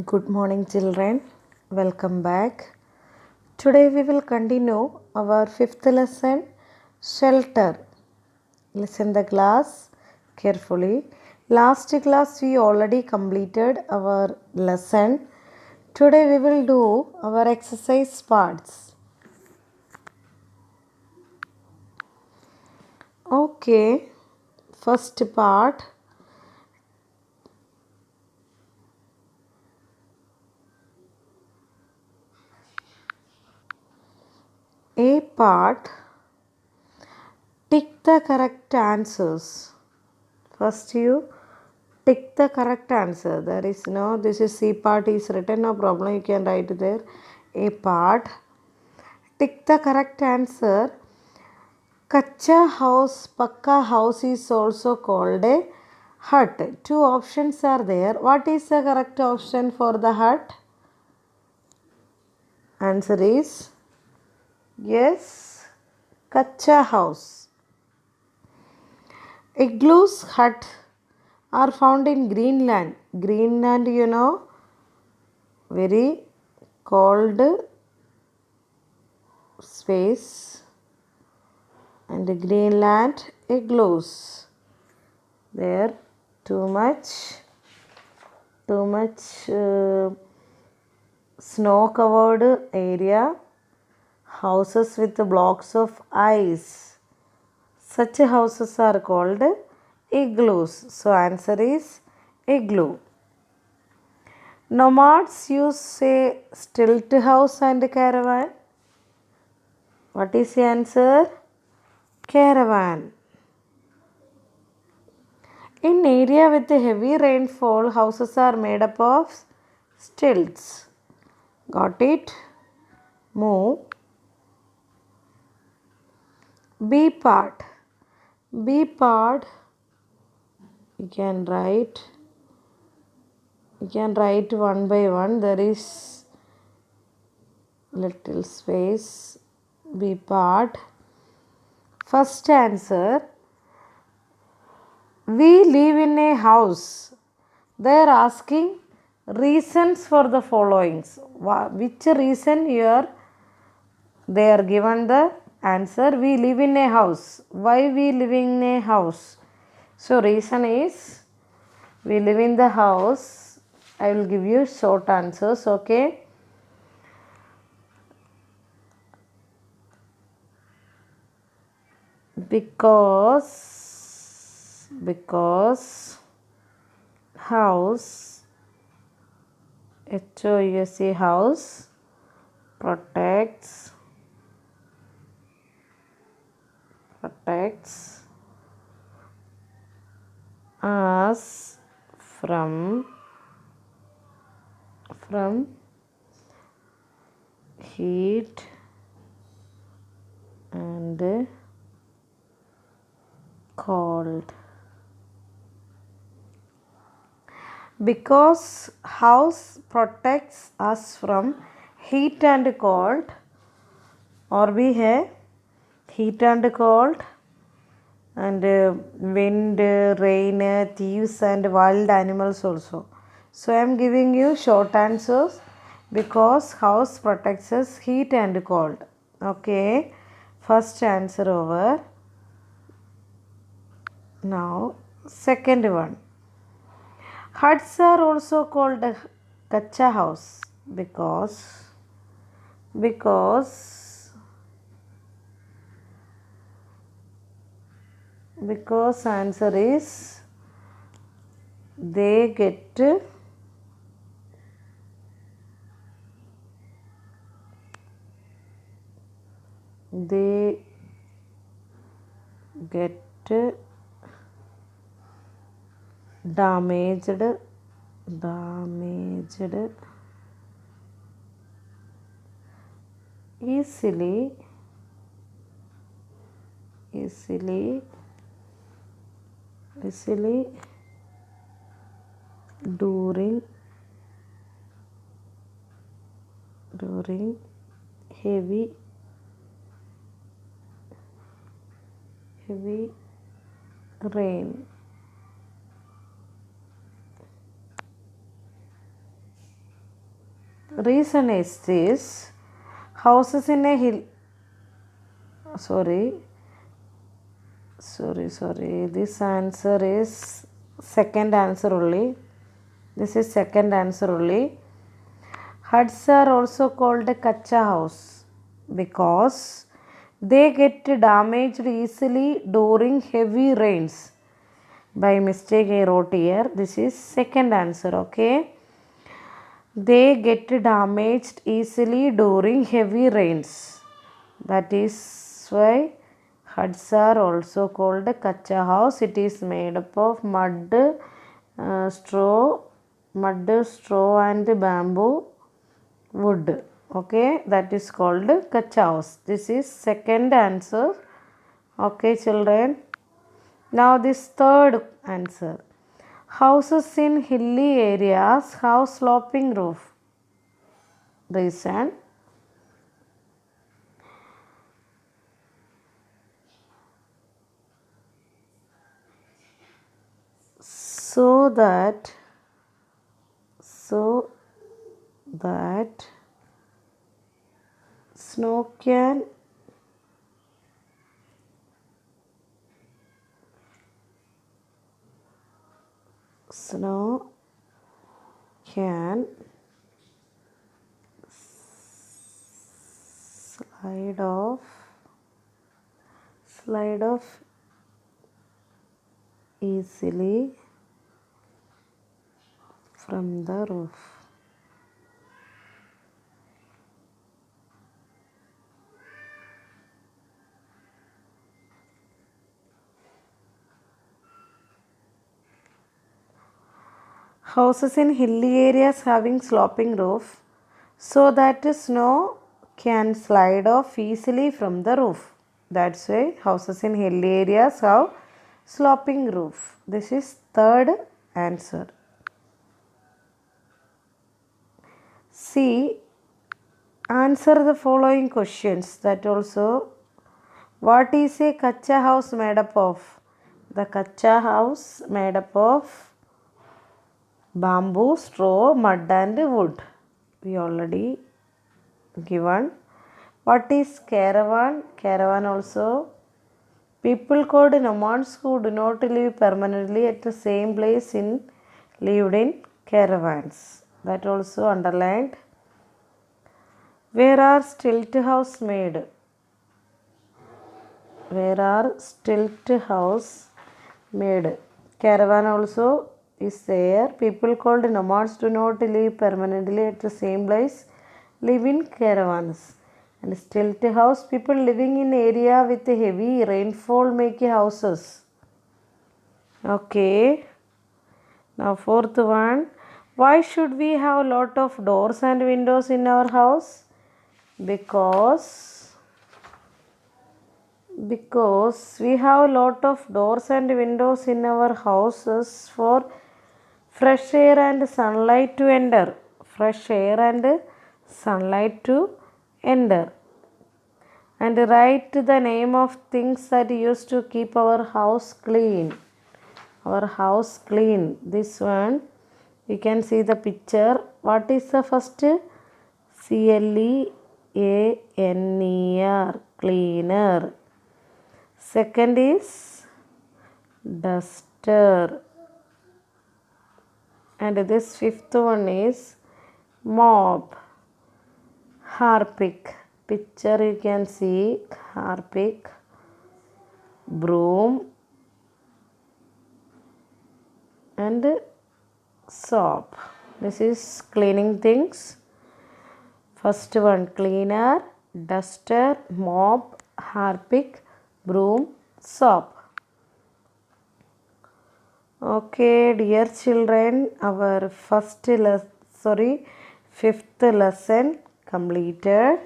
Good morning, children. Welcome back. Today we will continue our fifth lesson, shelter. Listen the class carefully. Last class we already completed our lesson. Today we will do our exercise parts. Okay, first part. A part. Tick the correct answers. First you tick the correct answer. There is no, this is C part is written, no problem, you can write there. A part. Tick the correct answer. Kacha house, Pakka house is also called a hut. Two options are there. What is the correct option for the hut? Answer is yes, Kacha house. Igloos hut are found in Greenland. Greenland, very cold space, and Greenland igloos. There too much snow covered area, houses with blocks of ice. Such houses are called igloos. So answer is igloo. Nomads use say stilt house and caravan. What is the answer? Caravan. In area with heavy rainfall, houses are made up of stilts. Got it? Move. B part. B part. You can write. You can write one by one. There is little space. B part. First answer. We live in a house. They are asking reasons for the followings. Which reason here they are given the answer? We live in a house. Why we live in a house? So reason is we live in the house. I will give you short answers. Okay. Because house, HOUSE, house protects us from heat and cold. Because house protects us from heat and cold, or we have heat and cold, and wind, rain, thieves, and wild animals also. So I am giving you short answers. Because house protects us heat and cold. Okay, first answer over. Now second one. Huts are also called a kacha house because answer is they get damaged easily during heavy rain. Reason is this: houses in a hill. Sorry. This answer is second answer only. This is second answer only. Huts are also called a kacha house because they get damaged easily during heavy rains. By mistake I wrote here. This is second answer. Okay. They get damaged easily during heavy rains. That is why huts are also called a kacha house. It is made up of mud, straw, and bamboo wood. Okay, that is called kacha house. This is second answer. Okay, children. Now this third answer. Houses in hilly areas have sloping roof. Reason: so that snow can slide off easily from the roof. Houses in hilly areas having sloping roof so that snow can slide off easily from the roof. That's why houses in hilly areas have sloping roof. This is third answer. See, answer the following questions. That also, what is a kacha house made up of? The kacha house made up of bamboo, straw, mud and wood. We already given. What is caravan? Caravan also. People called nomads who do not live permanently at the same place lived in caravans. That also underlined. Where are stilt house made? Where are stilt house made? Caravan also is there. People called nomads do not live permanently at the same place, live in caravans. And stilt house, people living in area with heavy rainfall make houses. Okay. Now fourth one. Why should we have lot of doors and windows in our house? Because we have a lot of doors and windows in our houses for fresh air and sunlight to enter. Fresh air and sunlight to enter. And write the name of things that used to keep our house clean. Our house clean. This one, you can see the picture. What is the first? CLEANER, cleaner. Second is duster. And this fifth one is mop. Harpic. Picture you can see harpic, broom and soap. This is cleaning things. First one cleaner, duster, mop, harpic, broom, soap. Okay, dear children, our fifth lesson completed.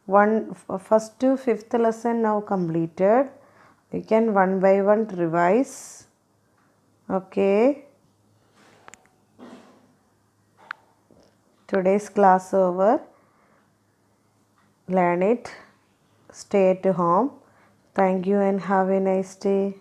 First to fifth lesson now completed. We can one by one revise. Okay. Today's class over. Learn it. Stay at home. Thank you and have a nice day.